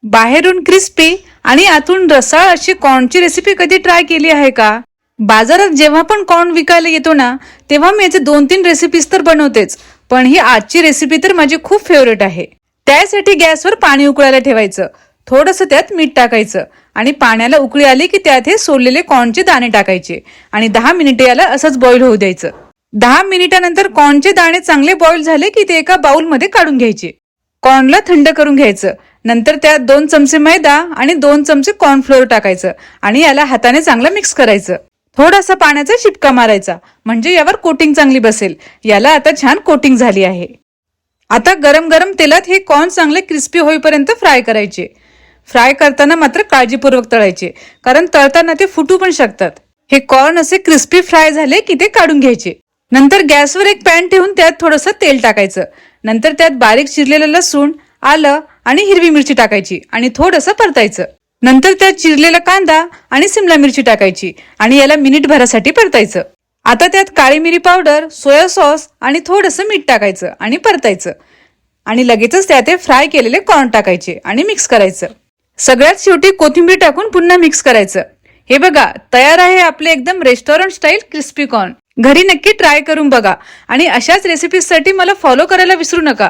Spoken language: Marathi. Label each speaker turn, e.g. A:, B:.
A: बाहेरून क्रिस्पी आणि आतून रसाळ अशी कॉर्नची रेसिपी कधी ट्राय केली आहे का? बाजारात जेव्हा पण कॉर्न विकायला येतो ना, तेव्हा मी याचे 2-3 रेसिपीज तर बनवतेच, पण ही आजची रेसिपी तर माझी खूप फेवरेट आहे. त्यासाठी गॅसवर पाणी उकळायला ठेवायचं, थोडंसं त्यात मीठ टाकायचं आणि पाण्याला उकळी आली की त्यात हे सोललेले कॉर्नचे दाणे टाकायचे आणि 10 मिनिटे याला असंच बॉईल होऊ द्यायचं. 10 मिनिटानंतर कॉर्नचे दाणे चांगले बॉईल झाले की ते एका बाउलमध्ये काढून घ्यायचे. कॉर्नला थंड करून घ्यायचं. नंतर त्यात 2 चमचे मैदा आणि 2 चमचे कॉर्नफ्लोअर टाकायचं आणि याला हाताने चांगलं मिक्स करायचं. थोडासा पाण्याचा शिपका मारायचा म्हणजे यावर कोटिंग चांगली बसेल. याला आता छान कोटिंग झाली आहे. आता गरम गरम तेलात हे कॉर्न चांगले क्रिस्पी होईपर्यंत फ्राय करायचे. फ्राय करताना मात्र काळजीपूर्वक तळायचे, कारण तळताना ते फुटू पण शकतात. हे कॉर्न असे क्रिस्पी फ्राय झाले की ते काढून घ्यायचे. नंतर गॅसवर एक पॅन ठेवून त्यात थोडंसं तेल टाकायचं. नंतर त्यात बारीक चिरलेलं लसूण, आलं आणि हिरवी मिरची टाकायची आणि थोडंसं परतायचं. नंतर त्यात चिरलेला कांदा आणि सिमला मिरची टाकायची आणि याला मिनिटभरासाठी परतायचं. आता त्यात काळी मिरी पावडर, सोया सॉस आणि थोडंसं मीठ टाकायचं आणि परतायचं आणि लगेचच त्यात हे फ्राय केलेले कॉर्न टाकायचे आणि मिक्स करायचं. सगळ्यात शेवटी कोथिंबीर टाकून पुन्हा मिक्स करायचं. हे बघा, तयार आहे आपले एकदम रेस्टॉरंट स्टाईल क्रिस्पी कॉर्न. घरी नक्की ट्राय करून बघा आणि अशाच रेसिपीजसाठी मला फॉलो करायला विसरू नका.